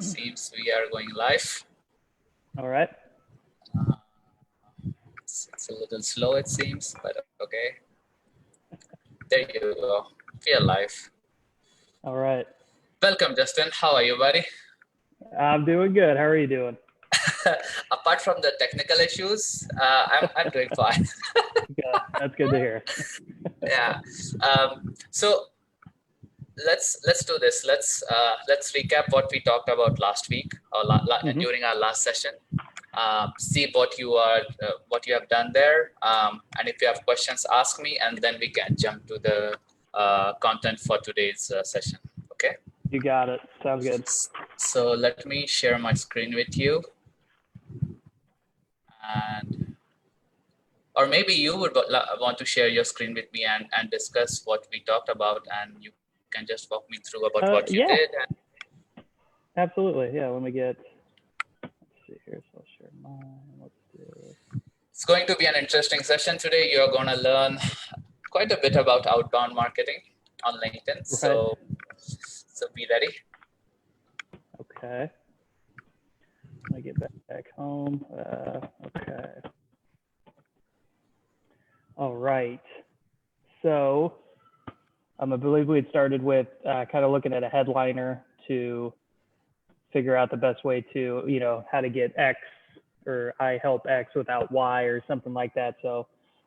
Seems we are going live. All right. It's a little slow, it seems, but okay. There you go. We are live. All right. Welcome, Justin. How are you, buddy? I'm doing good. How are you doing? Apart from the technical issues, I'm doing fine. Yeah, that's good to hear. Yeah. So let's do this. Let's recap what we talked about last week or during our last session. See what you have done there, and if you have questions, ask me, and then we can jump to the content for today's session. Okay. You got it. Sounds good. So let me share my screen with you, and or maybe you would want to share your screen with me and discuss what we talked about, and you can just walk me through about what you did. And absolutely. Yeah. Let me get. Let's see here. So I'll share mine. Let's do. It's going to be an interesting session today. You're going to learn quite a bit about outbound marketing on LinkedIn. Right. So be ready. Okay. Let me get back home. Okay. All right. So I believe we had started with kind of looking at a headliner to figure out the best way to, how to get X, or I help X without Y, or something like that. So,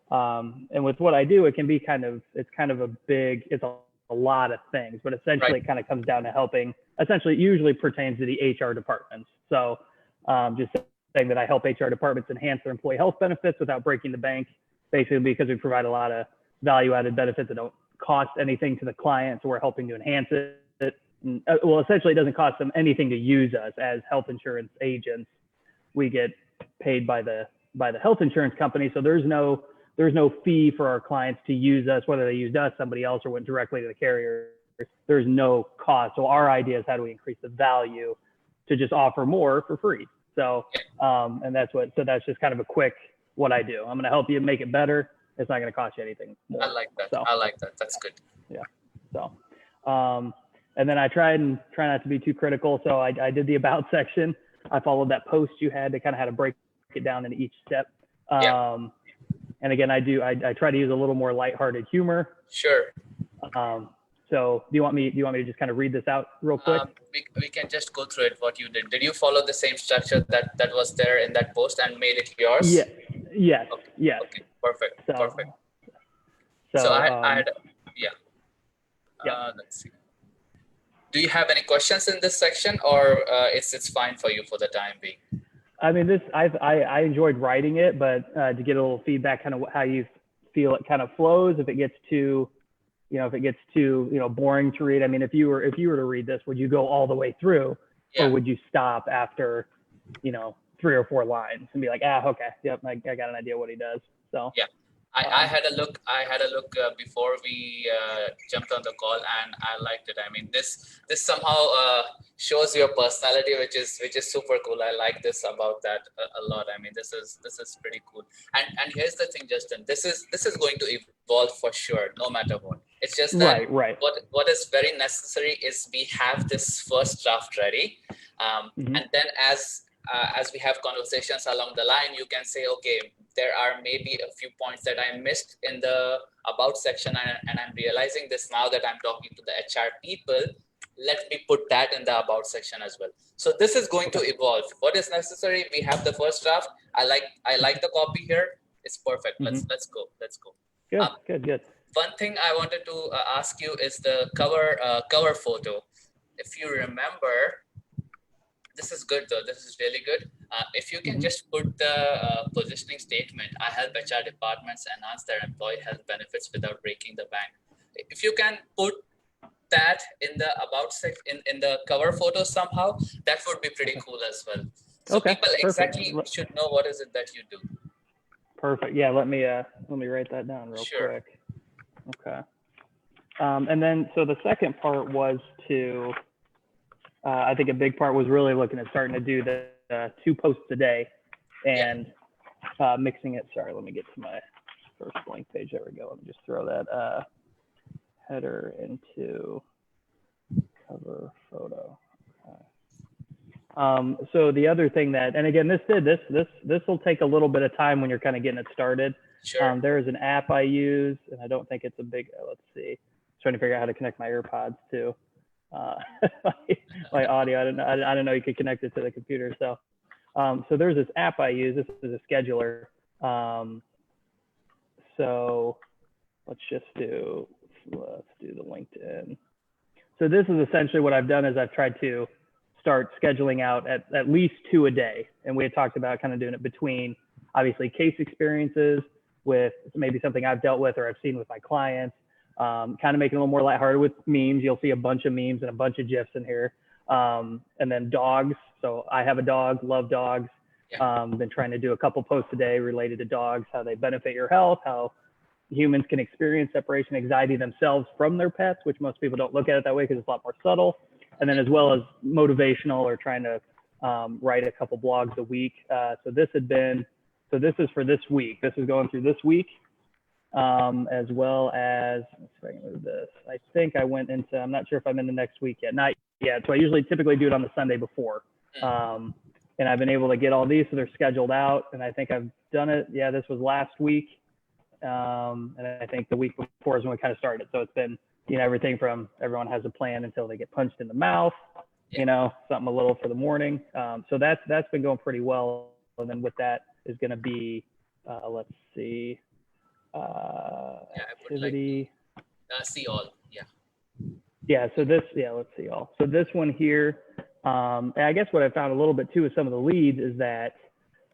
and with what I do, it's a lot of things, but essentially It kind of comes down to helping. Essentially, it usually pertains to the HR departments. So just saying that I help HR departments enhance their employee health benefits without breaking the bank, basically because we provide a lot of value-added benefits that don't cost anything to the client. So we're helping to enhance it. Well, essentially, it doesn't cost them anything to use us as health insurance agents. We get paid by the health insurance company, so there's no fee for our clients to use us, whether they used us, somebody else, or went directly to the carrier. There's no cost. So our idea is how do we increase the value to just offer more for free. So and that's just kind of a quick what I do. I'm going to help you make it better. It's not going to cost you anything more. I like that. So, I like that. That's good. Yeah. So and then I try not to be too critical. So I did the about section. I followed that post you had to kind of how to break it down into each step. And again, I try to use a little more lighthearted humor. Sure. So do you want me to just kind of read this out real quick? We can just go through it, what you did. Did you follow the same structure that was there in that post and made it yours? Yeah. Yes. Okay. Yes. Okay. Perfect. Perfect. So I had, let's see. Do you have any questions in this section, or it's fine for you for the time being? I mean, I enjoyed writing it, but to get a little feedback, kind of how you feel it kind of flows. If it gets too, boring to read. I mean, if you were to read this, would you go all the way through, or would you stop after, 3 or 4 lines and be like, okay, yep, I got an idea what he does. So yeah. I had a look before we jumped on the call, and I liked it. I mean, this somehow shows your personality, which is super cool. I like this about that a lot. I mean, this is pretty cool. And here's the thing, Justin. This is going to evolve for sure, no matter what. It's just that right. What is very necessary is we have this first draft ready, and then as we have conversations along the line, you can say, okay, there are maybe a few points that I missed in the about section, and I'm realizing this now that I'm talking to the HR people. Let me put that in the about section as well. So this is going to evolve. What is necessary? We have the first draft. I like the copy here. It's perfect. Let's go. Good. One thing I wanted to ask you is the cover photo. If you remember. This is good though. This is really good. If you can just put the positioning statement, I help HR departments enhance their employee health benefits without breaking the bank. If you can put that in the about section, in the cover photo somehow, that would be pretty cool as well. So people exactly should know what is it that you do. Perfect. Yeah, let me write that down real quick. Okay. And then so the second part was to I think a big part was really looking at starting to do the 2 posts a day and mixing it. Sorry, let me get to my first blank page. There we go. Let me just throw that header into cover photo. So the other thing that, and again, this will take a little bit of time when you're kind of getting it started. Sure. There is an app I use, and I don't think it's a big. Let's see, trying to figure out how to connect my AirPods to uh, my audio. I don't know. You could connect it to the computer. So there's this app I use. This is a scheduler. So let's do the LinkedIn. So this is essentially what I've done is I've tried to start scheduling out at least 2 a day. And we had talked about kind of doing it between obviously case experiences with maybe something I've dealt with or I've seen with my clients, kind of making it a little more lighthearted with memes. You'll see a bunch of memes and a bunch of GIFs in here. And then dogs. So I have a dog, love dogs. Yeah. Been trying to do a couple posts a day related to dogs, how they benefit your health, how humans can experience separation anxiety themselves from their pets, which most people don't look at it that way because it's a lot more subtle. And then as well as motivational or trying to write a couple blogs a week. So this is for this week. This is going through this week, as well as, let's see if I can move this. I think I went into, I'm not sure if I'm in the next week yet. Not yet. So I usually typically do it on the Sunday before. And I've been able to get all these, so they're scheduled out. And I think I've done it. Yeah, this was last week. And I think the week before is when we kind of started. So it's been, everything from everyone has a plan until they get punched in the mouth, something a little for the morning. So that's been going pretty well. And then with that is going to be, let's see, activity. See all. Yeah. Yeah. So let's see all. So this one here, and I guess what I found a little bit too with some of the leads is that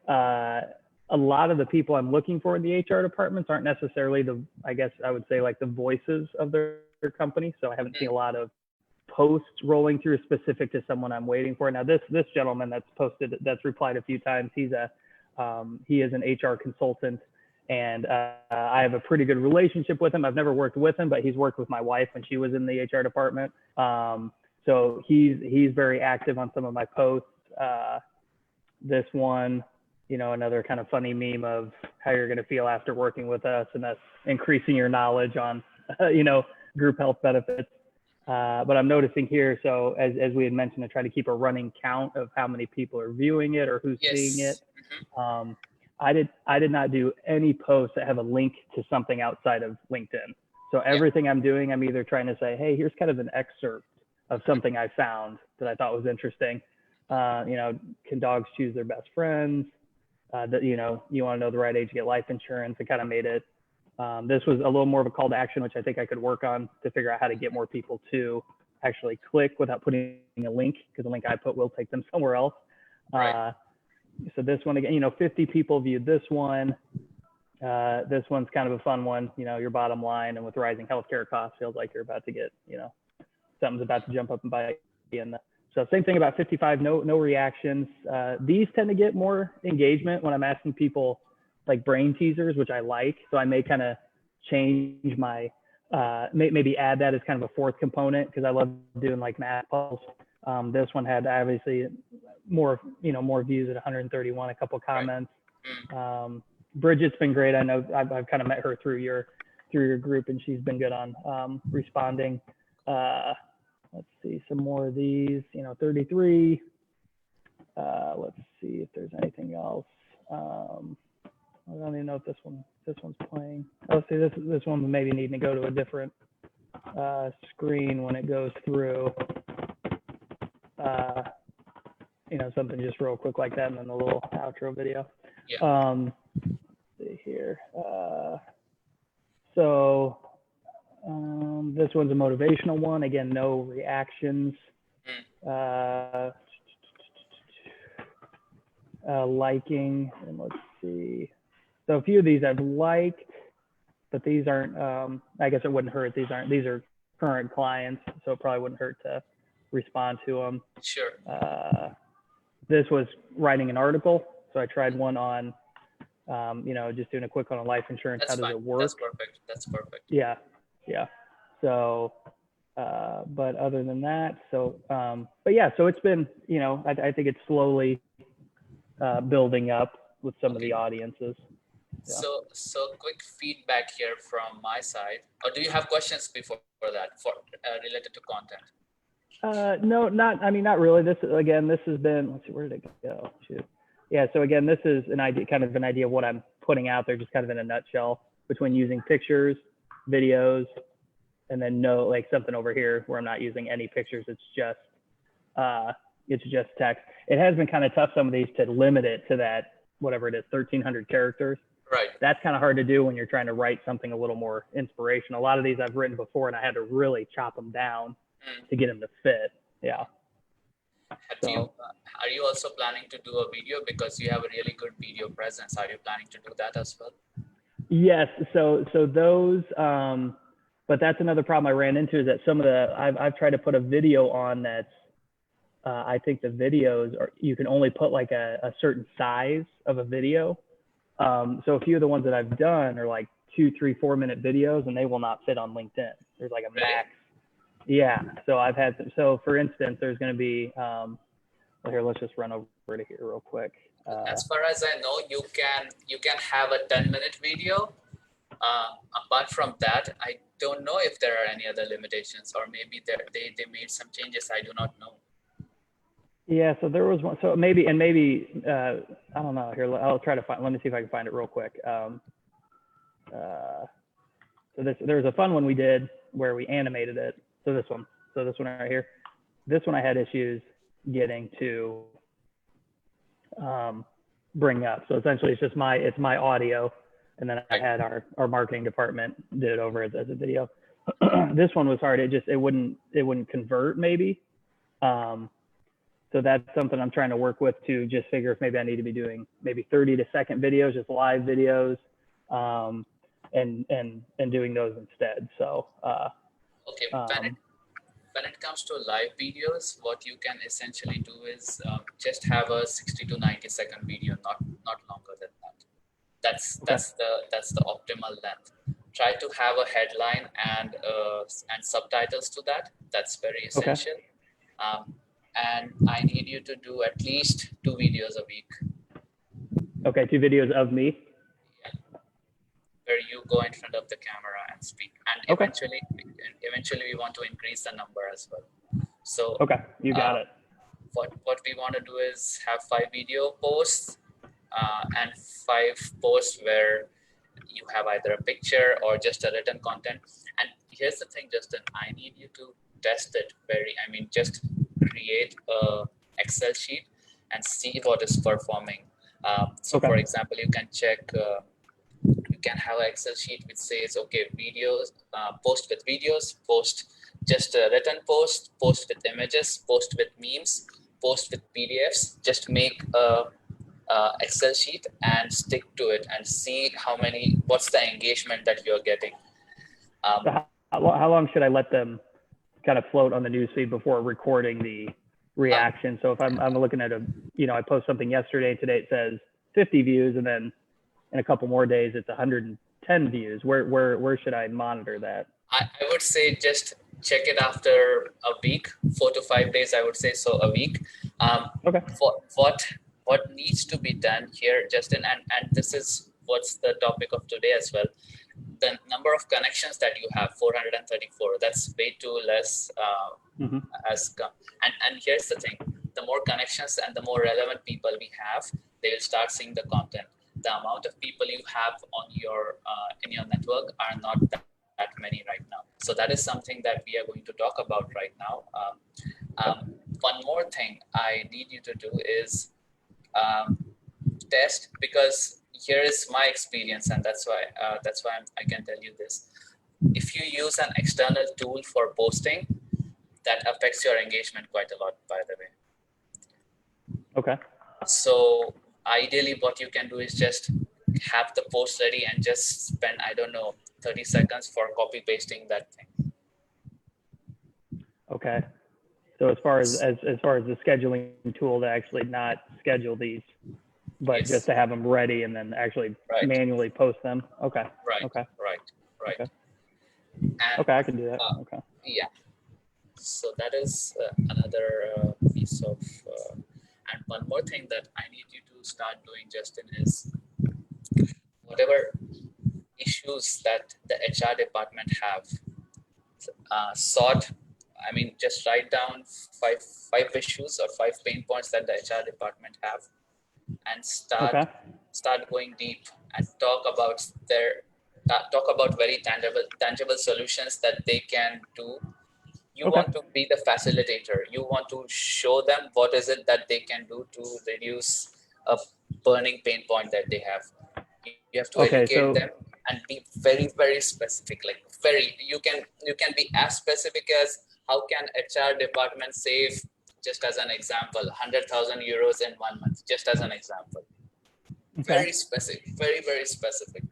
a lot of the people I'm looking for in the HR departments aren't necessarily I guess I would say like the voices of their company. So I haven't seen a lot of posts rolling through specific to someone I'm waiting for. Now this gentleman that's replied a few times, he is an HR consultant, and I have a pretty good relationship with him. I've never worked with him, but he's worked with my wife when she was in the HR department. So he's very active on some of my posts. This one, another kind of funny meme of how you're going to feel after working with us, and that's increasing your knowledge on, group health benefits. But I'm noticing here, so as we had mentioned, I try to keep a running count of how many people are viewing it or who's seeing it. I did not do any posts that have a link to something outside of LinkedIn. So everything I'm doing, I'm either trying to say, hey, here's kind of an excerpt of something I found that I thought was interesting. Can dogs choose their best friends? That you want to know the right age to get life insurance. I kind of made it. This was a little more of a call to action, which I think I could work on to figure out how to get more people to actually click without putting a link, because the link I put will take them somewhere else. Right. So this one again, 50 people viewed this one. This one's kind of a fun one. Your bottom line, and with rising healthcare costs, feels like you're about to get, something's about to jump up and bite you. So same thing about 55, no reactions. These tend to get more engagement when I'm asking people like brain teasers, which I like. So I may kind of change my, maybe add that as kind of a fourth component, because I love doing like math puzzles. This one had obviously more views at 131, a couple comments. Bridget's been great. I know I've kind of met her through your group, and she's been good on responding. Let's see some more of these, 33. Let's see if there's anything else. I don't even know if this one's playing. Let's see, this one maybe needing to go to a different screen when it goes through. Something just real quick like that, and then a little outro video. Let's see here. This one's a motivational one. Again, no reactions. Liking, and let's see. So a few of these I've liked, but these aren't. I guess it wouldn't hurt. These are current clients, so it probably wouldn't hurt to respond to them. Sure. This was writing an article, so I tried one on, just doing a quick one on life insurance. That's how does fine. it work? That's perfect. Yeah. So, but other than that, so it's been, I think it's slowly building up with some of the audiences. Yeah. So quick feedback here from my side. Or do you have questions before that for related to content? No, not. I mean, not really. This again. This has been. Let's see. Where did it go? Shoot. Yeah. So again, this is an idea, kind of an idea of what I'm putting out there, just kind of in a nutshell, between using pictures, videos, and then no, like something over here where I'm not using any pictures. It's just text. It has been kind of tough, some of these, to limit it to that, whatever it is, 1,300 characters. Right. That's kind of hard to do when you're trying to write something a little more inspirational. A lot of these I've written before, and I had to really chop them down to get them to fit. Yeah. Are you also planning to do a video, because you have a really good video presence? Are you planning to do that as well? Yes. So those, but that's another problem I ran into, is that some of the, I've tried to put a video on that's, I think the videos are, you can only put like a certain size of a video. So a few of the ones that I've done are like 2, 3, 4-minute videos, and they will not fit on LinkedIn. There's like a max. Yeah. So I've had some, so for instance, there's going to be, well, here, let's just run over to here real quick. As far as I know, you can have a 10-minute video. Apart from that, I don't know if there are any other limitations, or maybe they made some changes. I do not know. Yeah, so there was one. So maybe I don't know. Here, I'll try to find. Let me see if I can find it real quick. So there was a fun one we did where we animated it. So this one right here. This one I had issues getting to bring up. So essentially, it's my audio, and then I had our marketing department did it over as a video. This one was hard. It wouldn't convert maybe. So that's something I'm trying to work with, to just figure if maybe I need to be doing maybe 30-second videos, just live videos, and doing those instead. So okay, when it comes to live videos, what you can essentially do is just have a 60 to 90-second video, not longer than that. That's the optimal length. Try to have a headline and subtitles to that. That's very essential. Okay. And I need you to do at least 2 videos a week. Okay, 2 videos of me. Yeah. Where you go in front of the camera and speak. And eventually we want to increase the number as well. So okay, you got it. What we want to do is have 5 video posts and 5 posts where you have either a picture or just a written content. And here's the thing, Justin, I need you to test it just create a Excel sheet and see what is performing. For example, you can check, you can have an Excel sheet which says, okay, videos, post with videos, post just a written post with images, post with memes, post with PDFs. Just make a Excel sheet and stick to it and see what's the engagement that you're getting. So how long should I let them kind of float on the newsfeed before recording the reaction? So if I'm looking at I post something yesterday, today it says 50 views, and then in a couple more days it's 110 views. Where should I monitor that? I would say just check it after a week, 4 to 5 days. I would say so, a week. Okay. What needs to be done here, Justin, and this is what's the topic of today as well. The number of connections that you have, 434, that's way too less. And here's the thing, the more connections and the more relevant people we have, they will start seeing the content. The amount of people you have on your in your network are not that many right now. So that is something that we are going to talk about right now. One more thing I need you to do is test, because here is my experience, and that's why I can tell you this. If you use an external tool for posting, that affects your engagement quite a lot, by the way. Okay. So ideally, what you can do is just have the post ready and just spend, 30 seconds for copy pasting that thing. Okay. So as far as the scheduling tool to actually not schedule these, but just to have them ready and then actually manually post them. Okay. Right. Okay. Right. Okay. And, okay, I can do that. Okay. Yeah. So that is another piece of. And one more thing that I need you to start doing, Justin, is whatever issues that the HR department have, sort I mean, just write down five issues or 5 pain points that the HR department have, and Okay. start going deep and talk about very tangible solutions that they can do. You Okay. want to be the facilitator. You want to show them what is it that they can do to reduce a burning pain point that they have. You have to Okay. educate So them and be very specific. Like you can be as specific as how can HR department save, just as an example, 100,000 euros in 1 month, just as an example. okay. Very specific, very specific,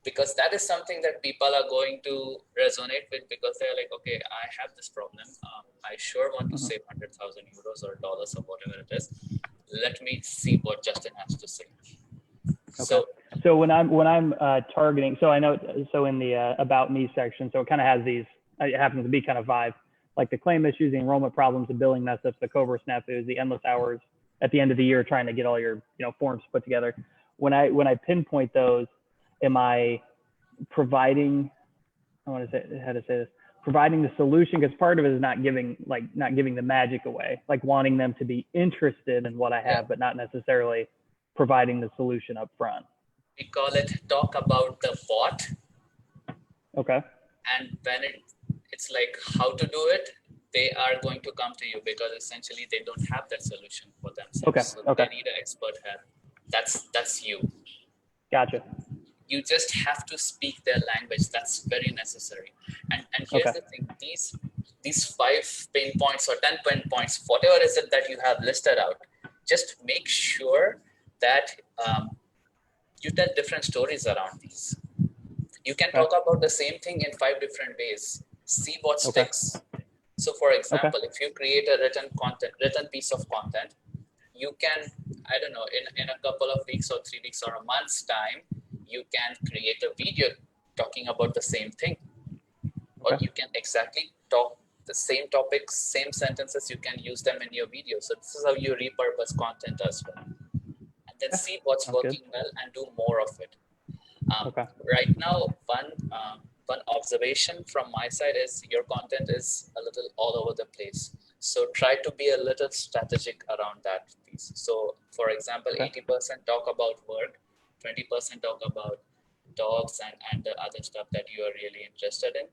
because that is something that people are going to resonate with, because they're like, okay, I have this problem. I sure want to save 100,000 euros or dollars or whatever it is. Let me see what Justin has to say. Okay. So when I'm targeting, so I know, so in the about me section, so it kind of has these, it happens to be kind of five, like the claim issues, the enrollment problems, the billing mess ups, the Cobra snafus, the endless hours at the end of the year trying to get all your forms put together. When I pinpoint those, am I providing, I want to say how to say this, providing the solution, because part of it is not giving the magic away, like wanting them to be interested in what I have, but not necessarily providing the solution up front. We call it talk about the what. Okay. And when it's like how to do it, they are going to come to you, because essentially they don't have that solution for themselves. Okay. So Okay. they need an expert help. That's you. Gotcha. You just have to speak their language. That's very necessary. And here's the thing: these 5 pain points or 10 pain points, whatever is it that you have listed out, just make sure that you tell different stories around these. You can talk about the same thing in 5 different ways. See what sticks. So, for example, if you create a written piece of content, you can, I don't know, in a couple of weeks or 3 weeks or a month's time, you can create a video talking about the same thing. Or you can exactly talk the same topics, same sentences, you can use them in your video. So this is how you repurpose content as well. And then see what's working well and do more of it. Right now, one observation from my side is your content is a little all over the place. So try to be a little strategic around that piece. So for example, 80% talk about work, 20% talk about dogs and the other stuff that you are really interested in.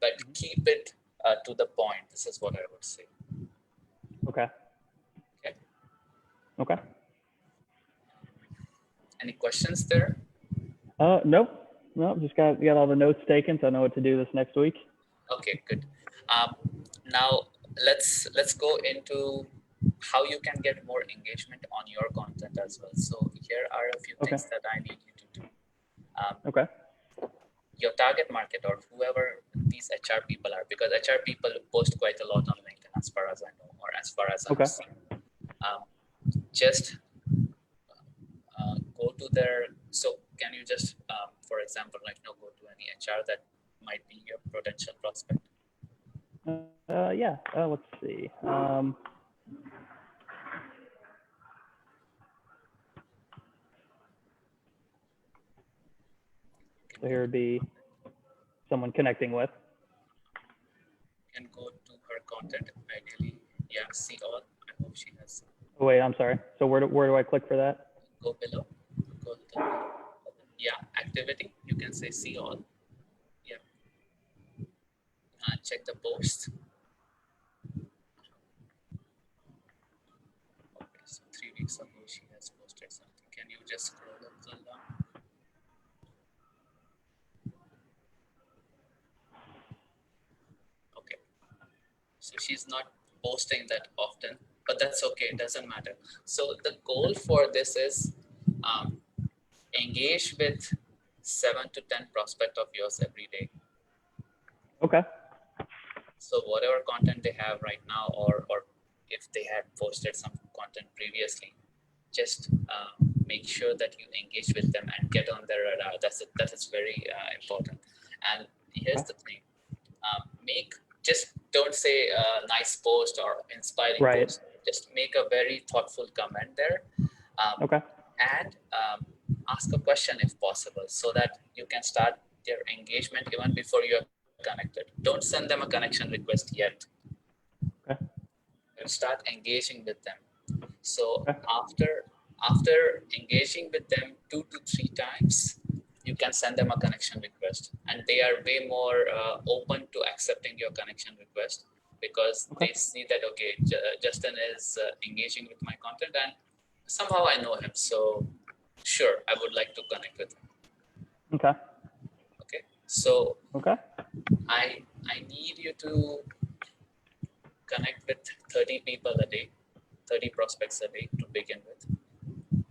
But keep it to the point. This is what I would say. Okay. Any questions there? Nope. Just got all the notes taken, so I know what to do this next week. Okay, good. Now let's go into how you can get more engagement on your content as well. So here are a few things that I need you to do. Your target market, or whoever these HR people are, because HR people post quite a lot on LinkedIn, as far as I know, or as far as I've seen. Just go to their. So can you just, for example, go to any HR that might be your potential prospect? Yeah. Let's see. So here would be someone connecting with. You can go to her content, ideally. Yeah, see all. I hope she has. Oh, wait, I'm sorry. So where do I click for that? Go below. Go to the, yeah, activity. You can say see all. Yeah. Check the post. Okay, so 3 weeks ago she has posted something. Can you just scroll a little down? Okay. So she's not posting that often, but that's okay. It doesn't matter. So the goal for this is engage with 7 to 10 prospects of yours every day. Okay. So whatever content they have right now, or if they had posted some content previously, just make sure that you engage with them and get on their radar. That is very important. And here's the thing: just don't say a nice post or inspiring post. Just make a very thoughtful comment there. And ask a question if possible, so that you can start their engagement even before you have connected. Don't send them a connection request yet. Okay. You start engaging with them. So Okay. after engaging with them 2 to 3 times, you can send them a connection request, and they are way more open to accepting your connection request, because Okay. they see that, okay, Justin is engaging with my content, and somehow I know him, so sure, I would like to connect with him. Okay. Okay, so Okay. I need you to connect with 30 people a day, 30 prospects a day to begin with.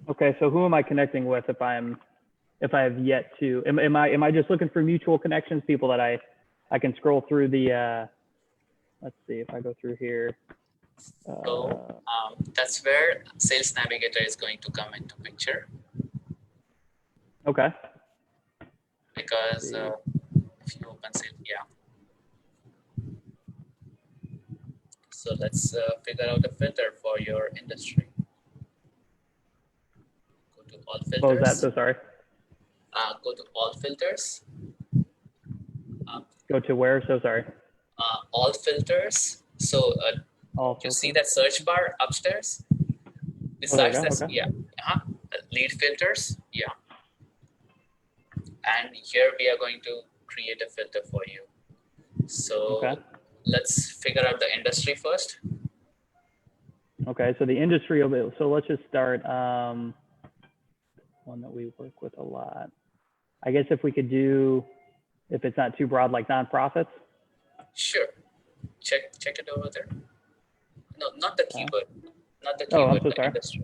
Okay. So who am I connecting with if I have yet to? Am I just looking for mutual connections, people that I can scroll through the let's see if I go through here. So that's where Sales Navigator is going to come into picture. Okay. Because if you open Sales, yeah. So let's figure out a filter for your industry. Go to all filters. What was that? So sorry. Go to all filters. Go to where? So sorry. All filters. So All you filters. see that search bar upstairs? Besides this, okay. yeah. Lead filters, yeah. And here we are going to create a filter for you. So let's figure out the industry first. Okay, so the industry, so let's just start one that we work with a lot. I guess if we could do, if it's not too broad, like nonprofits. Sure. Check it over there. No, not the keyword. Not the Oh, keyword, I'm so the sorry. industry.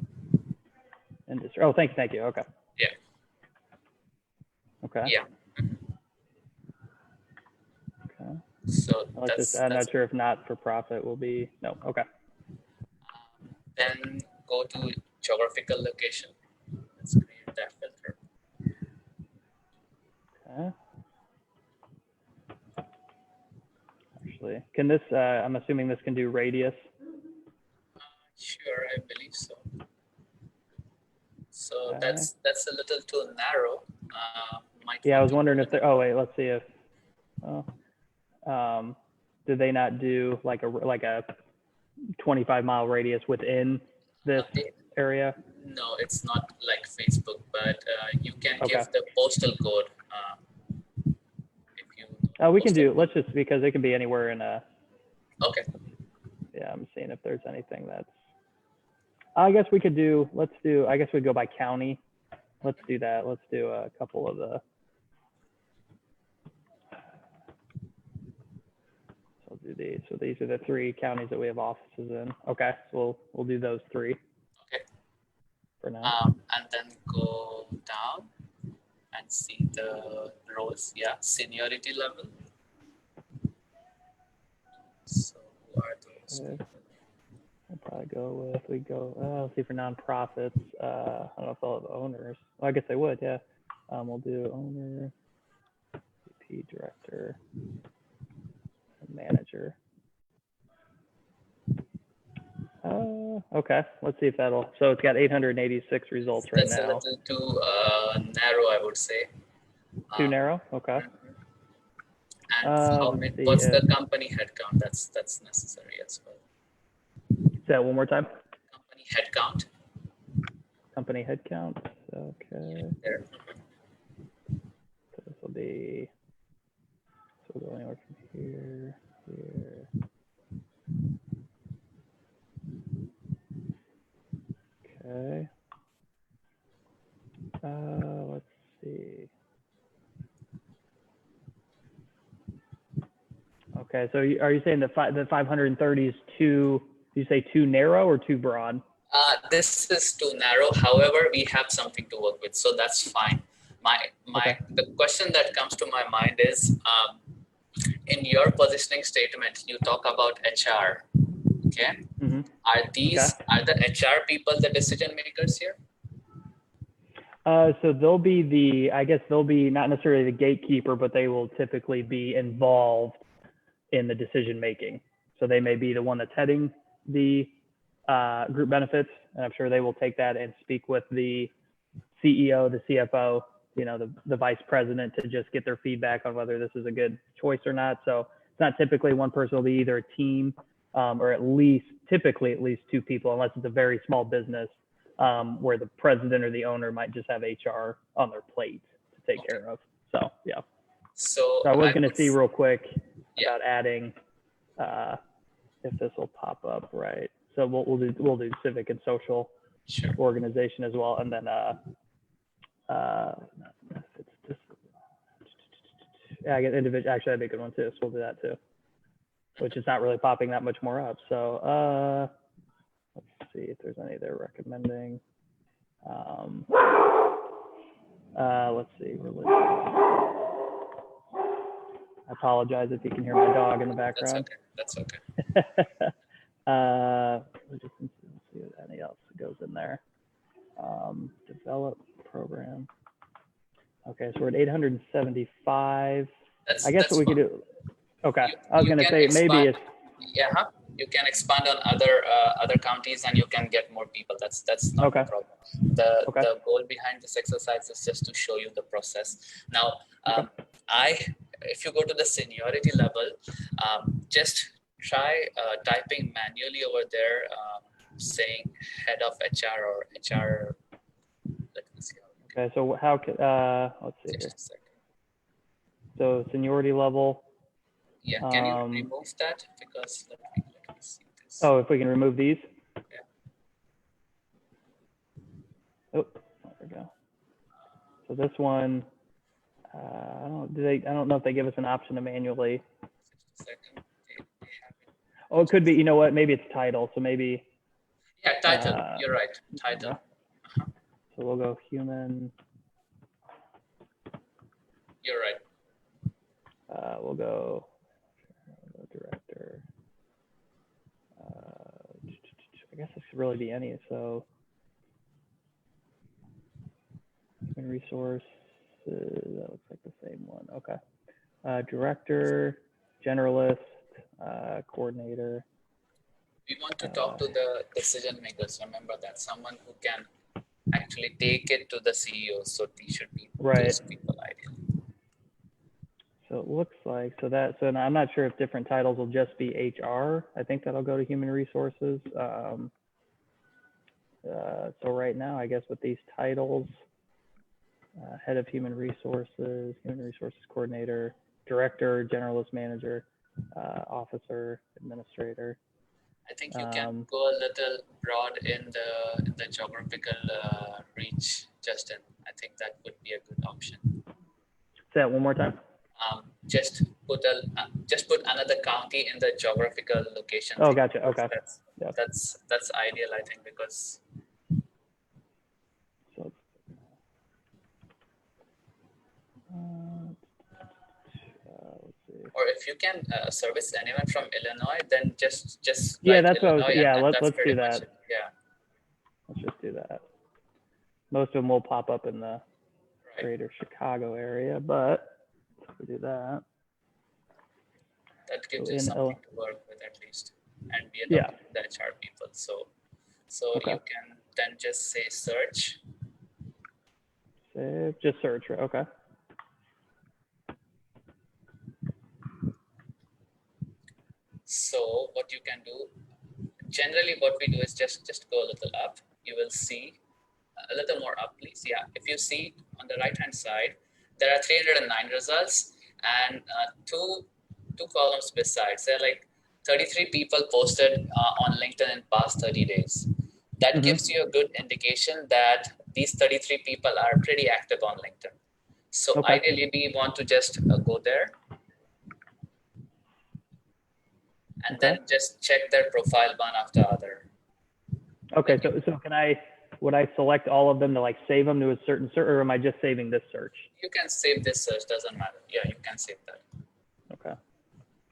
Industry. Oh, thank you. Okay. Yeah. Okay. Yeah. Okay. So I'm not sure if not for profit will be, no. Okay. Then go to geographical location. Let's create that filter. Okay. Actually, can this, I'm assuming this can do radius. Sure, I believe so. So that's a little too narrow. Yeah, I was wondering if oh wait, let's see if, did they not do like a 25-mile radius within this area? No, it's not like Facebook, but you can give the postal code. If you we can do, let's just, because it can be anywhere in a. Okay. Yeah, I'm seeing if there's anything that's, I guess we could do, I guess we go by county. Let's do that. Let's do a couple of the. I'll do these. So these are the 3 counties that we have offices in. Okay, so we'll do those 3. Okay. For now. And then go down and see the roles. Yeah, seniority level. So who are those? I'll probably go with, let's see, for nonprofits. I don't know if they'll have owners. Well, I guess they would, yeah. We'll do owner, VP, director, and manager. Okay, let's see if that'll, so it's got 886 results right now. That's a little too narrow, I would say. Too narrow? Okay. And what's the company headcount? That's necessary as well. Say that one more time. Company headcount. Company headcount. Okay. There. So this will be. So we'll go anywhere from here, here. Okay. Let's see. Okay, so are you saying the 530 is too? Do you say too narrow or too broad? This is too narrow. However, we have something to work with, so that's fine. The question that comes to my mind is, in your positioning statement, you talk about HR. Okay. Mm-hmm. Are the HR people the decision makers here? So they'll be I guess they'll be not necessarily the gatekeeper, but they will typically be involved in the decision making. So they may be the one that's heading the group benefits, and I'm sure they will take that and speak with the CEO, the CFO, the vice president to just get their feedback on whether this is a good choice or not. So it's not typically one person, will be either a team or typically at least two people, unless it's a very small business where the president or the owner might just have HR on their plate to take care of. So yeah. So I was going to see real quick Yeah. about adding if this will pop up, right? So we'll do civic and social Sure. organization as well, and then it's just, yeah, I get individual. Actually, that'd be a good one too. So we'll do that too, which is not really popping that much more up. So let's see if there's any they're recommending. Let's see, religion. I apologize if you can hear my dog in the background. That's okay. Let's see what any else goes in there. Develop program. Okay, so we're at 875. I guess what we could do. Okay, I was going to say maybe it's. Yeah, you can expand on other counties and you can get more people. That's not okay. a problem. The goal behind this exercise is just to show you the process. Now, if you go to the seniority level, just try typing manually over there, saying head of HR or HR. Let me see. Okay, so how could let's see here. So seniority level. Yeah, can you remove that? Because let me see this. Oh, if we can remove these. Yeah. Oh, there we go. So this one, I don't know if they give us an option to manually. Oh, it could be. You know what? Maybe it's title. So maybe. Yeah, title. You're right. Title. Yeah. So we'll go human. You're right. We'll go director. I guess this could really be any. So human resource. That looks like the same one. Okay. Director, generalist, coordinator. We want to talk to the decision makers. Remember that someone who can actually take it to the CEO. So these should be those people ideally. So it looks like so I'm not sure if different titles will just be HR. I think that'll go to human resources. So right now, I guess with these titles, head of human resources coordinator, director, generalist manager, officer, administrator. I think you can go a little broad in the geographical reach, Justin. I think that would be a good option. Say that one more time. Just put another county in the geographical location. Oh, gotcha. Okay. That's ideal, I think, because. So, let's see. Or if you can service anyone from Illinois, then just yeah, that's Illinois, what I was, let's do that. Yeah. Let's just do that. Most of them will pop up in the greater Chicago area, but if we do that. That gives you something to work with at least, and we are talking to the HR people. So you can then just say search. Just search, right? Okay. So what you can do, generally what we do is just go a little up. You will see a little more up, please. Yeah, if you see on the right hand side, there are 309 results and two columns besides. There are like 33 people posted on LinkedIn in past 30 days. That gives you a good indication that these 33 people are pretty active on LinkedIn. So ideally, we want to just go there and then just check their profile one after other. Okay, so would I select all of them to like save them to a certain search, or am I just saving this search? You can save this search, doesn't matter. Yeah, you can save that. Okay.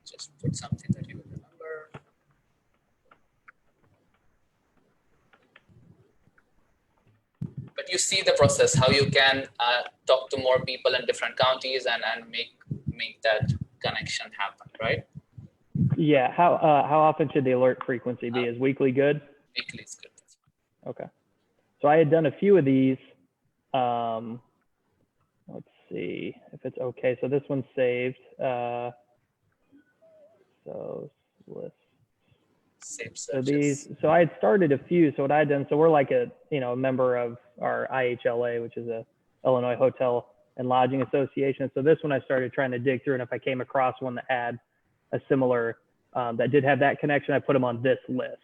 Just put something that you remember. But you see the process, how you can talk to more people in different counties and make that connection happen, right? Yeah. How often should the alert frequency be? Is weekly good? Weekly is good. That's fine. Okay. So I had done a few of these let's see if it's okay. So this one's saved. So list. Save So these, searches. so I had started a few. So what I had done, so we're like a, a member of our IHLA, which is a Illinois Hotel and Lodging Association. So this one I started trying to dig through, and if I came across one that had a similar, that did have that connection, I put them on this list.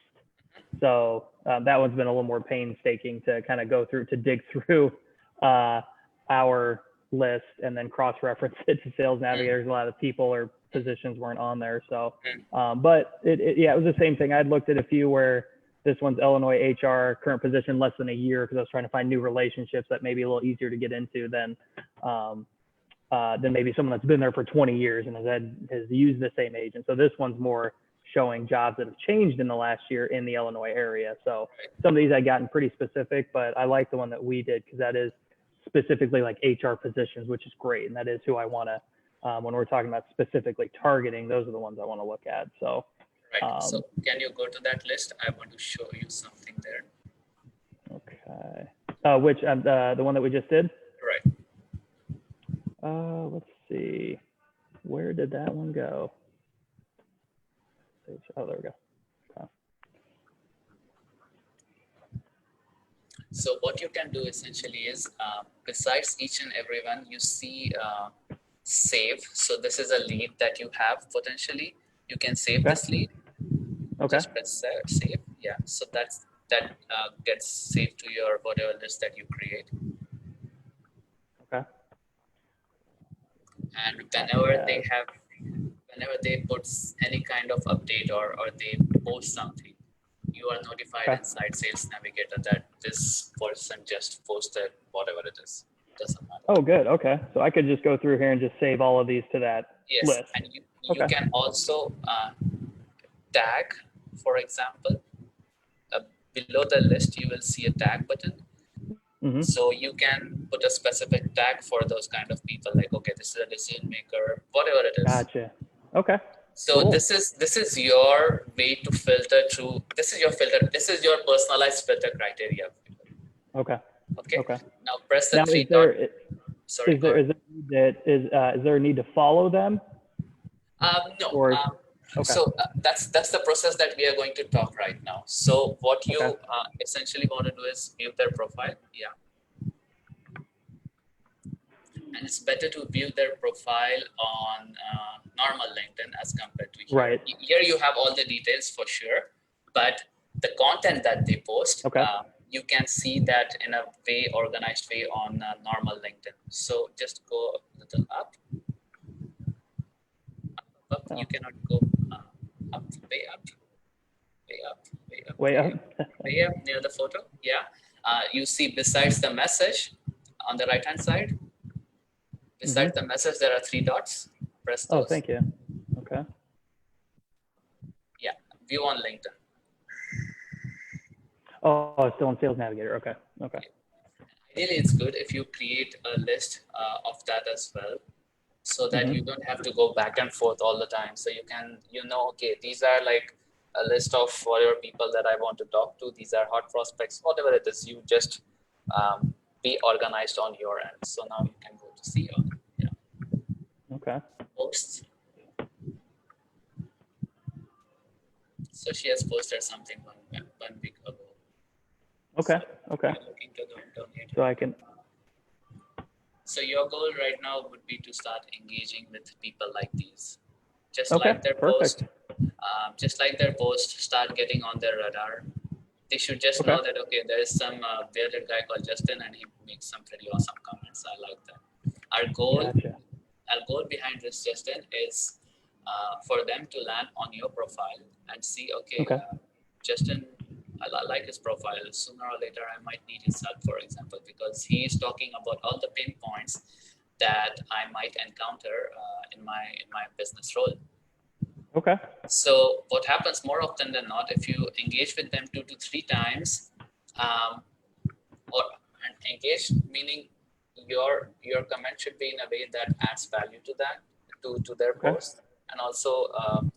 So that one's been a little more painstaking to kind of go through, to dig through our list and then cross-reference it to Sales Navigators. A lot of people or positions weren't on there. So, but yeah, it was the same thing. I'd looked at a few where this one's Illinois HR, current position less than a year, because I was trying to find new relationships that may be a little easier to get into than maybe someone that's been there for 20 years and has used the same agent. So this one's more showing jobs that have changed in the last year in the Illinois area. So some of these I gotten pretty specific, but I like the one that we did because that is specifically like HR positions, which is great. And that is who I want to, when we're talking about specifically targeting, those are the ones I want to look at. So, Right. So can you go to that list? I want to show you something there. Okay. Which, the one that we just did? Right. Let's see. Where did that one go? Oh, there we go. Okay. So what you can do essentially is, besides each and every one, you see save. So this is a lead that you have potentially. You can save this lead. Okay. Just press save. Yeah. So that gets saved to your whatever list that you create. Okay. And whenever they put any kind of update or they post something, you are notified inside Sales Navigator that this person just posted whatever it is. Doesn't matter. Oh, good. Okay. So I could just go through here and just save all of these to that list. And you can also tag, for example, below the list, you will see a tag button. So you can put a specific tag for those kind of people, like, okay, this is a decision maker, whatever it is. Gotcha. Okay. So this is your way to filter through. This is your filter. This is your personalized filter criteria. Okay. Okay. Now press the three dots. Sorry. Is there a need to follow them? No. Or, So that's the process that we are going to talk right now. So what you essentially want to do is view their profile. Yeah. And it's better to view their profile on normal LinkedIn as compared to here. Right. Here you have all the details for sure, but the content that they post, you can see that in a way, organized way on normal LinkedIn. So just go a little up. You cannot go up, way up, way up, way up, way up, way up near the photo. Yeah. You see besides the message on the right hand side, besides the message, there are three dots. Press those. Oh, thank you. Okay. Yeah, view on LinkedIn. Oh, it's still in Sales Navigator. Okay. Okay. Ideally, it's good if you create a list of that as well, so that you don't have to go back and forth all the time. So you can, okay, these are like a list of whatever people that I want to talk to. These are hot prospects, whatever it is. You just be organized on your end. So now you can go to see all. Okay. Posts. So she has posted something one week ago. Okay. So okay. So I can. So your goal right now would be to start engaging with people like these. Just like their post. Just like their post, start getting on their radar. They should just know that, okay, there is some bearded guy called Justin and he makes some pretty awesome comments. I like that. Our goal behind this, Justin, is for them to land on your profile and see, okay. Justin, I like his profile. Sooner or later, I might need his help, for example, because he is talking about all the pain points that I might encounter in my business role. Okay. So what happens more often than not, if you engage with them 2 to 3 times, and engage meaning your comment should be in a way that adds value to that, to their post, and also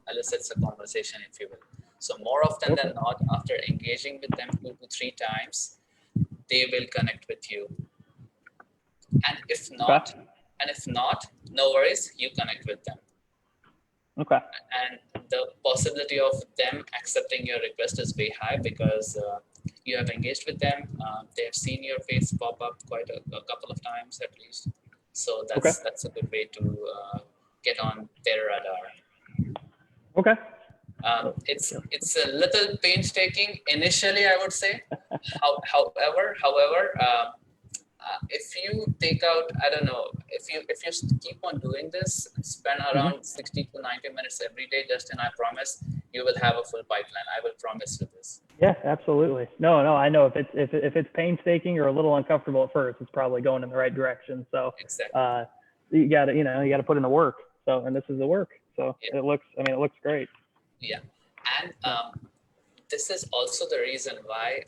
elicits a conversation, if you will. So more often than not, after engaging with them 2 to 3 times, they will connect with you. And if Okay. not, no worries, you connect with them. Okay. And the possibility of them accepting your request is way high because you have engaged with them. They have seen your face pop up quite a couple of times at least. So Okay. that's a good way to get on their radar. Okay. It's a little painstaking initially, I would say. However, if you take out, I don't know, if you keep on doing this, spend around 60 to 90 minutes every day, Justin, I promise you will have a full pipeline. I will promise you this. Yeah, absolutely. No, I know if it's painstaking or a little uncomfortable at first, it's probably going in the right direction. So, Exactly. you got to, you got to put in the work. So, and this is the work. So Yeah. it looks great. Yeah. And this is also the reason why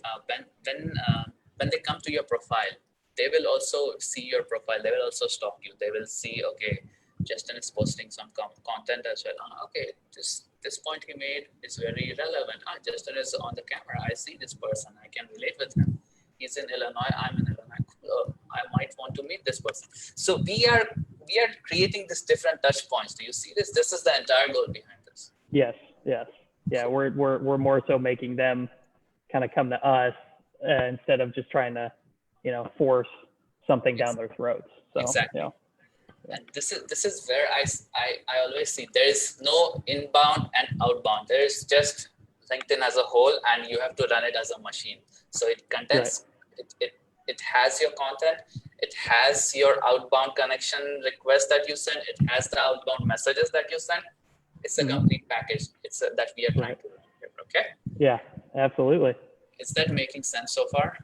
when they come to your profile, they will also see your profile. They will also stalk you. They will see, okay, Justin is posting some content as well. Okay, this point he made is very relevant. Justin is on the camera. I see this person. I can relate with him. He's in Illinois. I'm in Illinois. Cool. I might want to meet this person. So we are creating this different touch points. Do you see this? This is the entire goal behind this. Yes. Yeah, we're more so making them kind of come to us instead of just trying to, force something down their throats. So, exactly. Yeah. And this is where I always see there is no inbound and outbound. There is just LinkedIn as a whole, and you have to run it as a machine. So it contains it has your content, it has your outbound connection request that you send, it has the outbound messages that you send. It's a complete package. It's that we are trying to do. Okay. Yeah, absolutely. Is that making sense so far?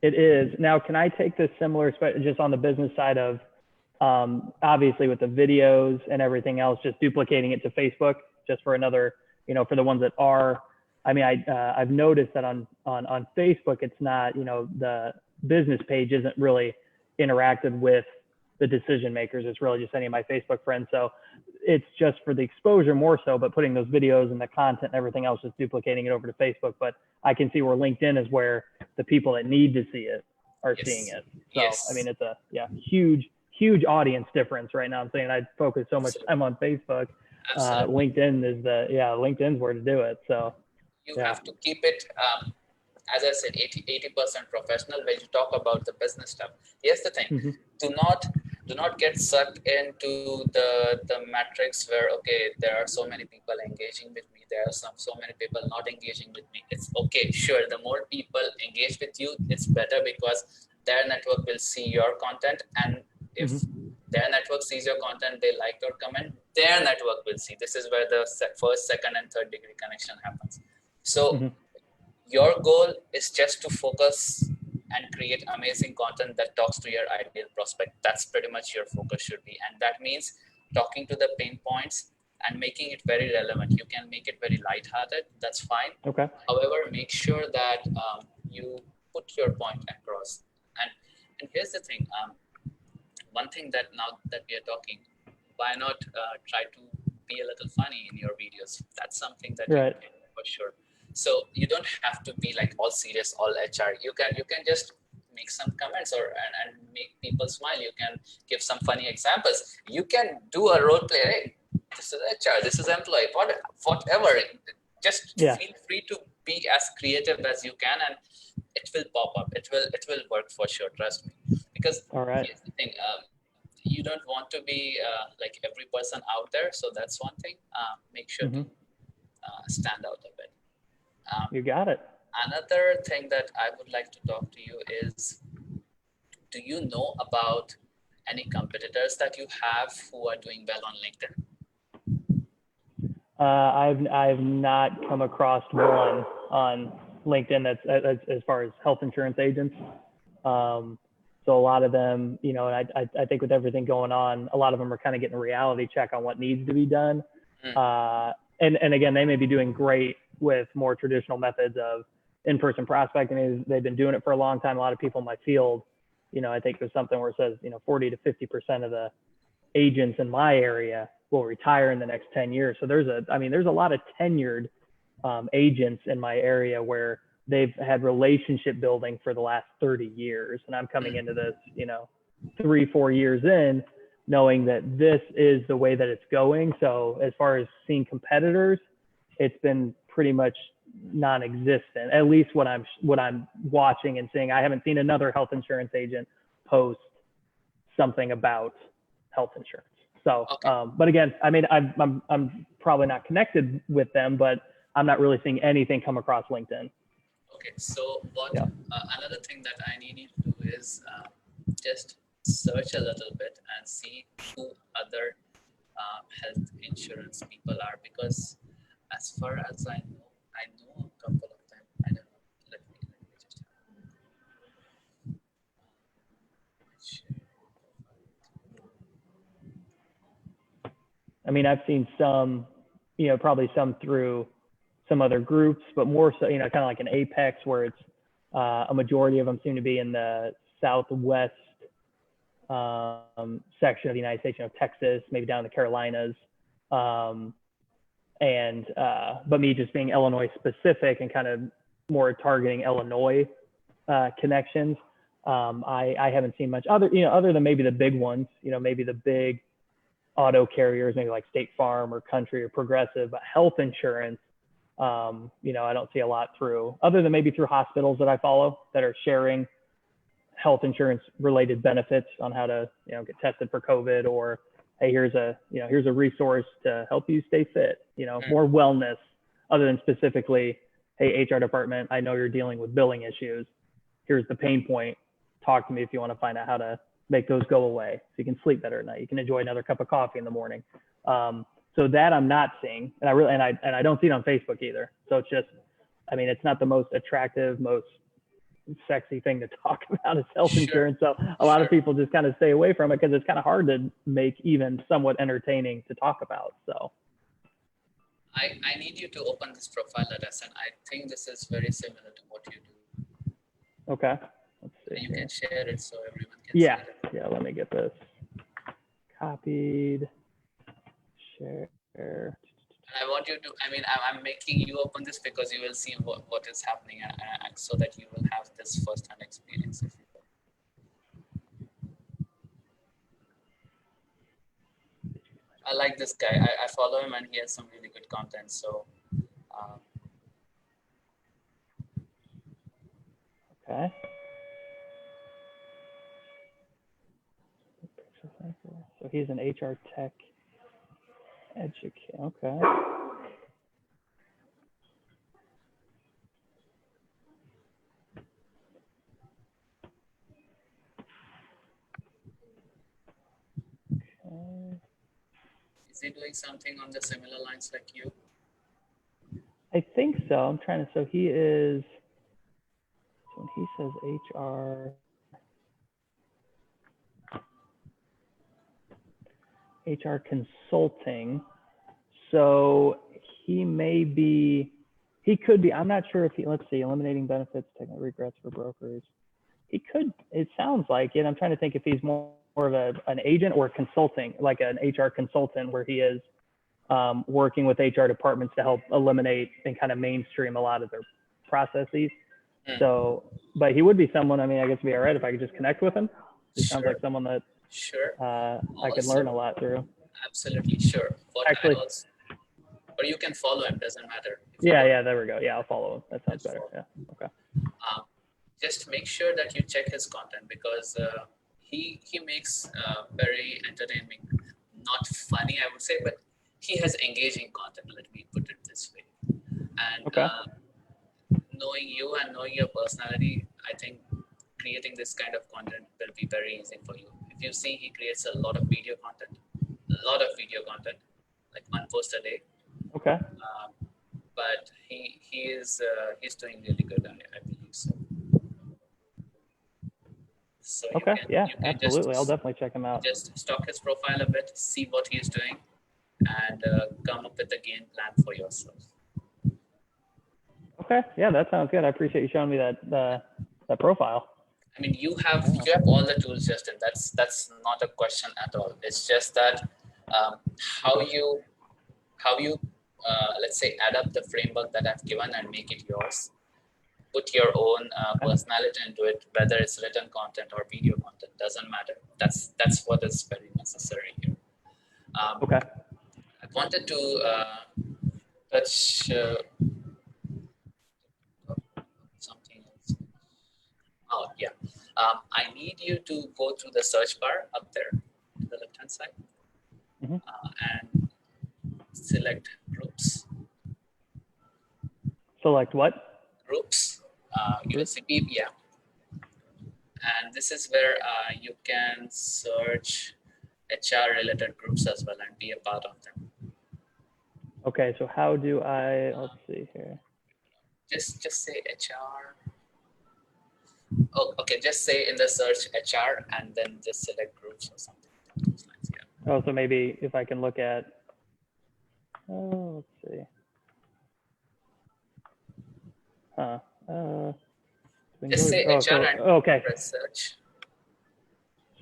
It is. Now, can I take this similar, just on the business side of, obviously with the videos and everything else, just duplicating it to Facebook, just for another, for the ones that are, I've noticed that on Facebook, it's not, the business page isn't really interacted with the decision makers. It's really just any of my Facebook friends. So it's just for the exposure more so, but putting those videos and the content and everything else, just duplicating it over to Facebook. But I can see where LinkedIn is where the people that need to see it are seeing it. So, it's a huge audience difference right now. I'm saying I focus so much time on Facebook. LinkedIn is LinkedIn's where to do it. So you have to keep it, as I said, 80% professional when you talk about the business stuff. Here's the thing. Do not get sucked into the metrics where, okay, there are so many people engaging with me, there are so many people not engaging with me. It's okay, sure, the more people engage with you, it's better because their network will see your content, and if their network sees your content, they like your comment, their network will see. This is where the first, second, and third degree connection happens. So your goal is just to focus and create amazing content that talks to your ideal prospect. That's pretty much your focus should be. And that means talking to the pain points and making it very relevant. You can make it very lighthearted. That's fine. Okay. However, make sure that you put your point across. And here's the thing. One thing that now that we are talking, why not try to be a little funny in your videos? That's something that you can do for sure. So you don't have to be like all serious, all HR. You can just make some comments and make people smile. You can give some funny examples. You can do a role play. Hey, this is HR, this is employee, whatever. Just feel free to be as creative as you can, and it will pop up. It will work for sure. Trust me. Because here's the thing. You don't want to be like every person out there. So that's one thing. Make sure to stand out a bit. You got it. Another thing that I would like to talk to you is, do you know about any competitors that you have who are doing well on I've LinkedIn? not come across one on LinkedIn that's as far as health insurance agents. So a lot of them, I think with everything going on, a lot of them are kind of getting a reality check on what needs to be done. And again, they may be doing great with more traditional methods of in-person prospecting. They've been doing it for a long time. A lot of people in my field, I think there's something where it says, 40 to 50% of the agents in my area will retire in the next 10 years. So there's a lot of tenured agents in my area where they've had relationship building for the last 30 years. And I'm coming into this, 3-4 years in, knowing that this is the way that it's going. So as far as seeing competitors, it's been pretty much non-existent. At least what I'm watching and seeing. I haven't seen another health insurance agent post something about health insurance. So, Okay. but again, I mean, I'm probably not connected with them, but I'm not really seeing anything come across LinkedIn. Okay. So what Yeah. another thing that I need you to do is just search a little bit and see who other health insurance people are, because as far as I know a couple of them. I don't know. Let me just share. I mean, I've seen some, probably some through some other groups, but more so, kind of like an Apex where it's a majority of them seem to be in the Southwest section of the United States, Texas, maybe down in the Carolinas. But me just being Illinois specific and kind of more targeting Illinois connections. I haven't seen much other than maybe the big ones, maybe the big auto carriers, maybe like State Farm or Country or Progressive, but health insurance, I don't see a lot through, other than maybe through hospitals that I follow that are sharing health insurance related benefits on how to, get tested for COVID, or, hey, here's a resource to help you stay fit, more wellness, other than specifically, hey, HR department, I know you're dealing with billing issues. Here's the pain point. Talk to me if you want to find out how to make those go away so you can sleep better at night. You can enjoy another cup of coffee in the morning. So that I'm not seeing, and I don't see it on Facebook either. So it's just, I mean, it's not the most attractive, most sexy thing to talk about is health insurance. So a lot of people just kind of stay away from it because it's kind of hard to make even somewhat entertaining to talk about. So I need you to open this profile that I sent. I think this is very similar to what you do. Okay. Let's see. You can share it so everyone can see it. Yeah, let me get this copied. Share. And I want you to, I'm making you open this because you will see what is happening, and so that you will have this first-hand experience. If you I like this guy. I follow him and he has some really good content. So, okay. So he's an HR tech educator. Okay. Is he doing something on the similar lines like you? I think so. I'm trying to. So he is. When he says HR consulting, so he may be. He could be. I'm not sure if he. Let's see. Eliminating benefits, taking regrets for brokers. He could. It sounds like it. I'm trying to think if he's more of an agent or consulting, like an HR consultant, where he is working with HR departments to help eliminate and kind of mainstream a lot of their processes. So, but he would be someone, I guess it'd be all right if I could just connect with him. He sounds like someone that I could learn a lot through. Absolutely, sure. Actually, or you can follow him, doesn't matter. Yeah, there we go. Yeah, I'll follow him. That sounds better. Yeah, okay. Just make sure that you check his content, because he makes very entertaining, not funny, I would say, but he has engaging content. Let me put it this way. And knowing you and knowing your personality, I think creating this kind of content will be very easy for you. If you see, he creates a lot of video content, like one post a day. Okay. But he's doing really good, I believe so. So okay, absolutely. I'll definitely check him out. Just stalk his profile a bit, see what he's doing, and come up with a game plan for yourself. Okay, yeah, that sounds good. I appreciate you showing me that profile. You have all the tools, Justin. That's not a question at all. It's just that how you let's say adapt the framework that I've given and make it yours. put your own personality into it, whether it's written content or video content, doesn't matter. That's what is very necessary here. Okay. I wanted to touch something else. Oh, yeah. I need you to go to the search bar up there to the left-hand side and select groups. Select what? Groups. USCP, yeah. And this is where you can search HR-related groups as well and be a part of them. Okay, so how do I, let's see here. Just say HR. Oh, okay, just say in the search HR and then just select groups or something. Yeah. Oh, so maybe if I can look at, let's see. Just say HR and okay. press search.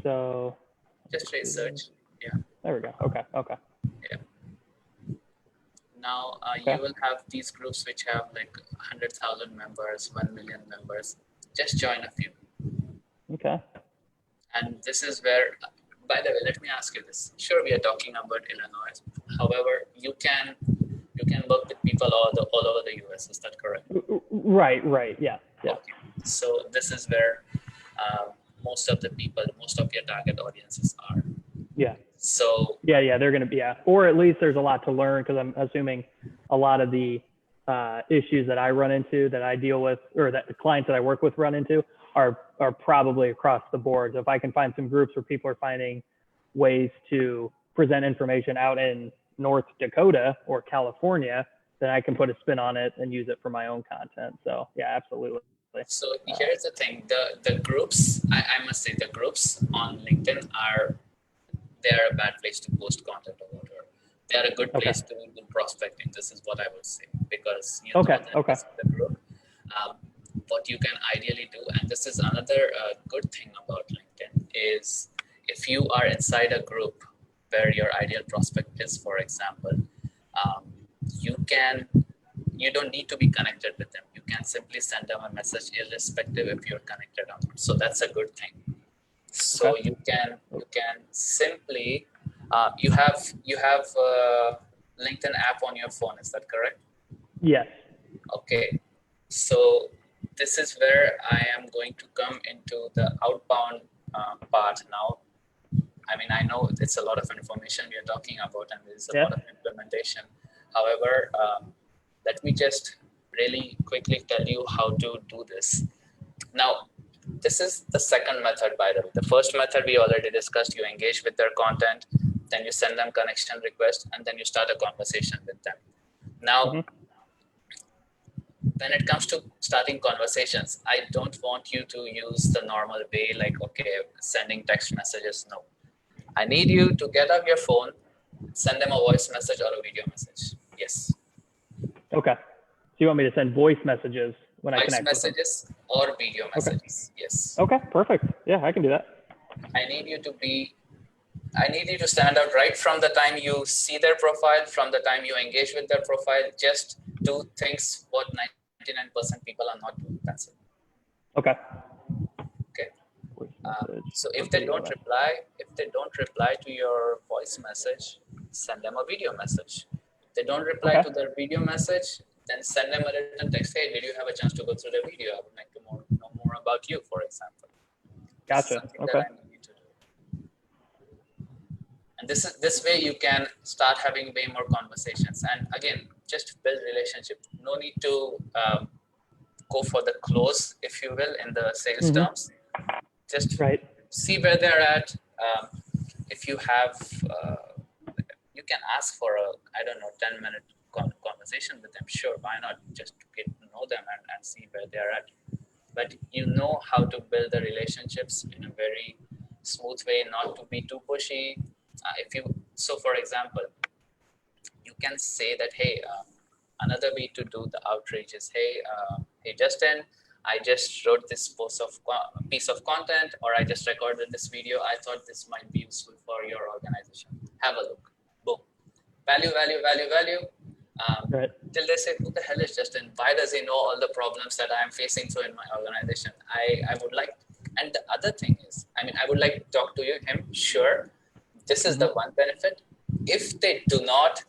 So just say search. Yeah. There we go. Okay. Okay. Yeah. Now okay. You will have these groups which have like 100,000 members, 1 million members. Just join a few. Okay. And this is where, by the way, let me ask you this. Sure, we are talking about Illinois. However, you can work with people all over the US. Is that correct? Right. Right. Yeah. Yeah. Okay. So this is where most of the people, most of your target audiences are. Yeah. So yeah, they're going to be, or at least there's a lot to learn, because I'm assuming a lot of the issues that I run into, that I deal with, or that the clients that I work with run into, are probably across the board. So if I can find some groups where people are finding ways to present information out in North Dakota or California, then I can put a spin on it and use it for my own content. So yeah, absolutely. So here's the thing: the groups, I must say, the groups on LinkedIn they're a bad place to post content or whatever. They're a good place to do prospecting. This is what I would say, because you know that the group. What you can ideally do, and this is another good thing about LinkedIn, is if you are inside a group where your ideal prospect is, for example, you don't need to be connected with them. You can simply send them a message irrespective if you're connected or not. So that's a good thing. So you can simply you have LinkedIn app on your phone. Is that correct? Yes. Okay. So this is where I am going to come into the outbound part now. I mean, I know it's a lot of information we are talking about, and there's a lot of implementation. However, let me just really quickly tell you how to do this. Now, this is the second method, by the way. The first method we already discussed. You engage with their content, then you send them connection request, and then you start a conversation with them. Now, when it comes to starting conversations, I don't want you to use the normal way, like, okay, sending text messages. No, I need you to get up your phone, send them a voice message or a video message. Yes. Okay. So you want me to send voice messages when I connect with them? Voice messages or video messages. Okay. Yes. Okay, perfect. Yeah, I can do that. I need you to stand out right from the time you see their profile, from the time you engage with their profile. Just do things what 99% people are not doing. That's it. Okay. Okay. So if they don't reply to your voice message, send them a video message. If they don't reply to their video message, then send them a written text. Hey, did you have a chance to go through the video? I would like to know more about you, for example. Gotcha. Okay. And this way you can start having way more conversations. And again, just build relationship. No need to go for the close, if you will, in the sales terms. Just see where they're at. If you have, you can ask for a, 10-minute conversation with them. Sure, why not? Just to get to know them and see where they're at. But you know how to build the relationships in a very smooth way, not to be too pushy. So for example, you can say that, hey, another way to do the outreach is, hey Justin, I just wrote this piece of content, or I just recorded this video. I thought this might be useful for your organization. Have a look. Boom. Value. Right. Till they say, who the hell is Justin? Why does he know all the problems that I'm facing through in my organization? I would like, and the other thing is, I mean, I would like to talk to him. Sure, this is the one benefit. If they do not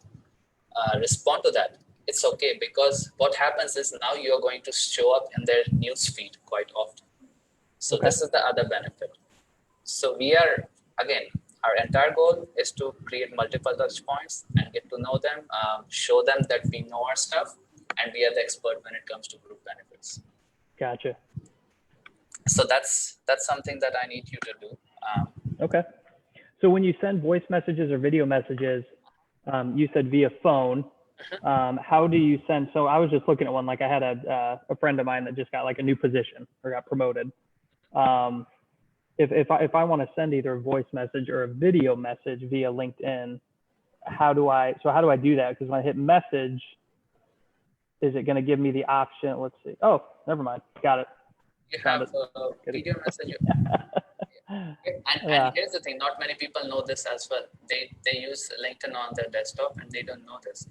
respond to that, it's okay, because what happens is now you're going to show up in their news feed quite often. So Okay. this is the other benefit. So we are, again, our entire goal is to create multiple touch points and get to know them, show them that we know our stuff, and we are the expert when it comes to group benefits. Gotcha. So that's something that I need you to do. Okay. So when you send voice messages or video messages, you said via phone. How do you send? So I was just looking at one. Like I had a friend of mine that just got like a new position or got promoted. If I want to send either a voice message or a video message via LinkedIn, how do I do that? Because when I hit message, is it going to give me the option? Let's see. Oh, never mind. Got it. You have a video message. And here's the thing, not many people know this as well. They use LinkedIn on their desktop and they don't know this.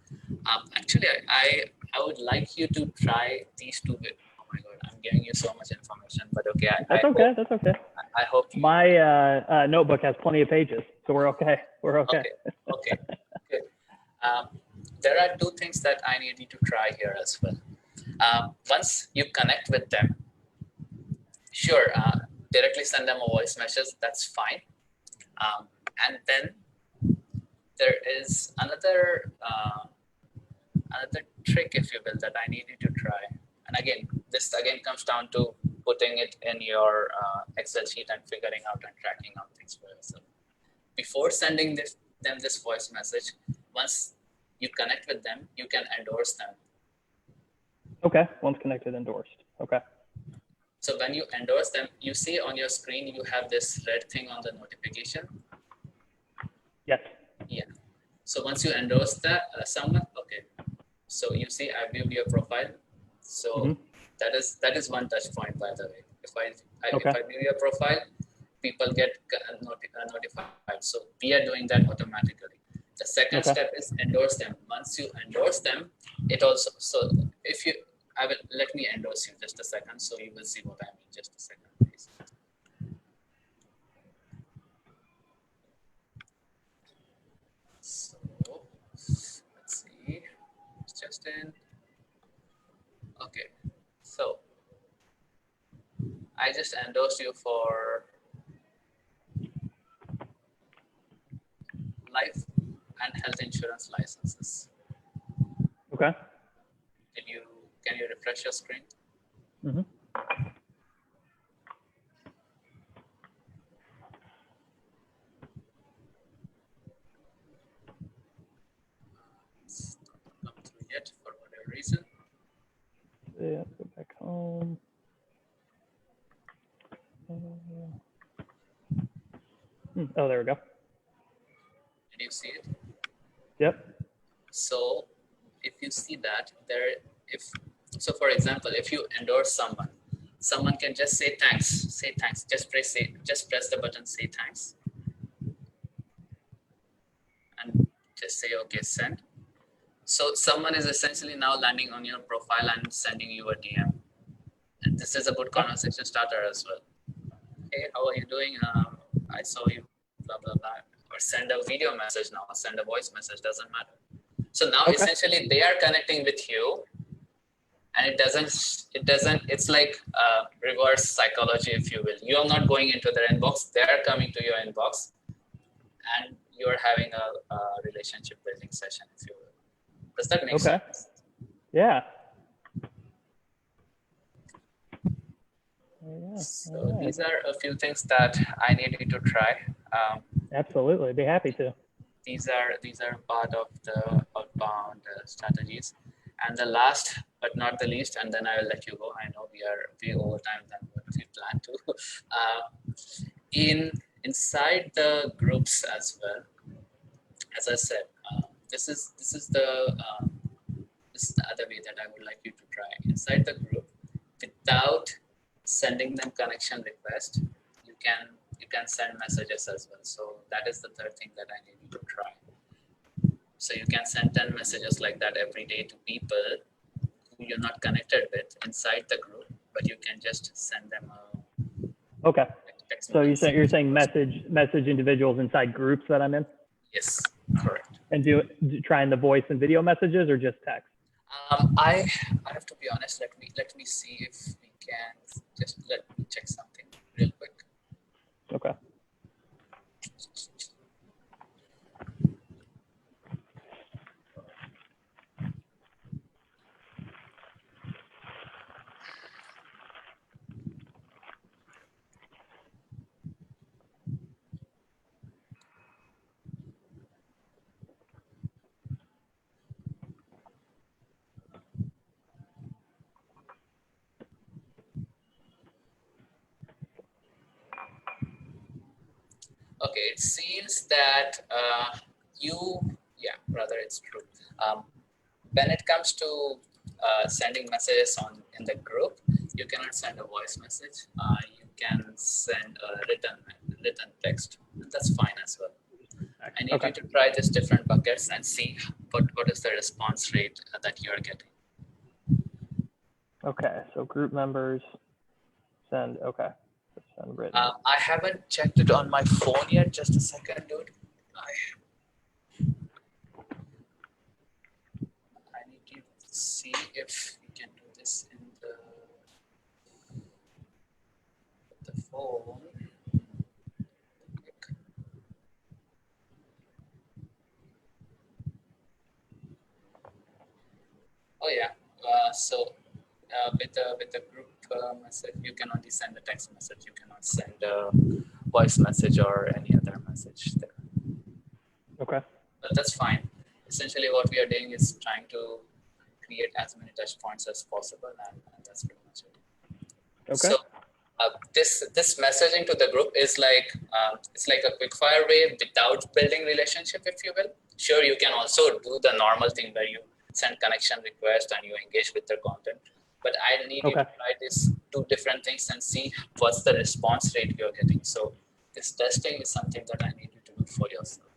Actually, I would like you to try these two. Oh my God, I'm giving you so much information, but okay. That's okay. I hope my notebook has plenty of pages, so we're okay. Okay, good. There are two things that I need you to try here as well. Once you connect with them, sure, directly send them a voice message, that's fine. And then there is another trick, if you will, that I need you to try. And again, this again comes down to putting it in your Excel sheet and figuring out and tracking out things for yourself. Before sending them this voice message, once you connect with them, you can endorse them. Okay, once connected, endorsed. Okay. So when you endorse them, you see on your screen, you have this red thing on the notification. Yes. Yeah. So once you endorse that someone, okay. So you see, I viewed your profile. So that is one touch point, by the way. If I view your profile, people get notified. So we are doing that automatically. The second step is endorse them. Once you endorse them, it also, so if you, let me endorse you just a second, so you will see what I mean. Just a second, please. So let's see, it's just in. Okay, so I just endorsed you for life and health insurance licenses. Okay. Can you refresh your screen? It's not come through yet for whatever reason. Yeah, go back home. Oh, there we go. Did you see it? Yep. So if you see that so for example, if you endorse someone can just say thanks, just press the button, say thanks, and just say okay, send. So someone is essentially now landing on your profile and sending you a DM, and this is a good conversation starter as well. Hey, how are you doing? I saw you, blah blah blah. Or send a video message now, send a voice message, doesn't matter. So now essentially they are connecting with you, and it doesn't, it's like reverse psychology, if you will. You're not going into their inbox, they're coming to your inbox, and you're having a relationship building session, if you will. Does that make sense? Yeah. So these are a few things that I need you to try. Absolutely, I'd be happy to. These are part of the outbound strategies. And the last but not the least, and then I will let you go. I know we are way over time than what we planned to. Inside the groups as well, as I said, this is the other way that I would like you to try. Inside the group, without sending them connection request, you can send messages as well. So that is the third thing that I need you to try. So you can send 10 messages like that every day to people who you're not connected with inside the group, but you can just send them a Okay. text So message. you're saying message individuals inside groups that I'm in, Yes, correct. and trying the voice and video messages or just text? I have to be honest. Let me see if we can. Just let me check something real quick. Okay. Okay, it seems that rather it's true. When it comes to sending messages in the group, you cannot send a voice message. You can send a written text. That's fine as well. I need Okay. you to try these different buckets and see what is the response rate that you're getting. Okay. So group members send. Okay. Send written. I haven't checked it on my phone yet. Just a second, dude. I need to see if we can do this in the phone. Oh yeah. With the group message, you can only send a text message. You cannot send a voice message or any other message there. Okay. But that's fine. Essentially, what we are doing is trying to create as many touch points as possible, and that's pretty much it. Okay. So this messaging to the group is like it's like a quick fire way without building relationship, if you will. Sure, you can also do the normal thing where you send connection request and you engage with the content. But I need you to try these two different things and see what's the response rate you're getting. So this testing is something that I need you to do for yourself.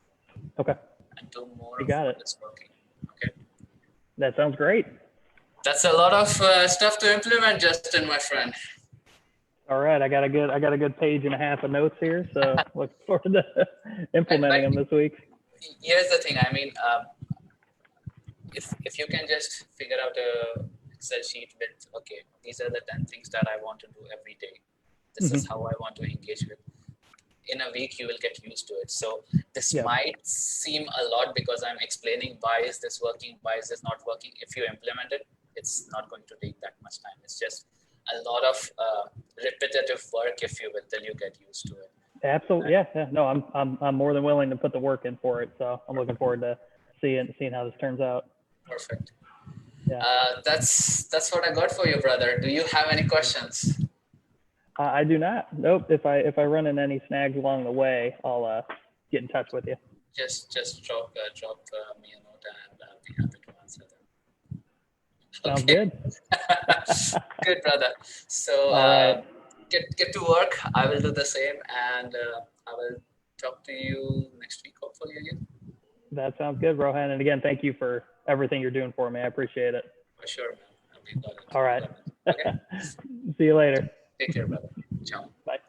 Okay. And do more You of got what it. is working. Okay. That sounds great. That's a lot of stuff to implement, Justin, my friend. All right, I got a good page and a half of notes here, so look forward to implementing them this week. Here's the thing. I mean, if you can just figure out a Excel sheet with, okay, these are the 10 things that I want to do every day. This is how I want to engage with. In a week, you will get used to it. So this might seem a lot because I'm explaining why is this working, why is this not working. If you implement it, it's not going to take that much time. It's just a lot of repetitive work, if you will, till you get used to it. Absolutely, yeah. No, I'm more than willing to put the work in for it. So I'm looking forward to seeing how this turns out. Perfect. Yeah. That's what I got for you, brother. Do you have any questions? I do not. Nope. If I run into any snags along the way, I'll get in touch with you. Just drop me a note and I'll be happy to answer them. Sounds good. Good, brother. So get to work. I will do the same, and I will talk to you next week, hopefully again. That sounds good, Rohan. And again, thank you for everything you're doing for me. I appreciate it. For sure, man. All right. Okay. See you later. Take care, brother. Ciao. Bye.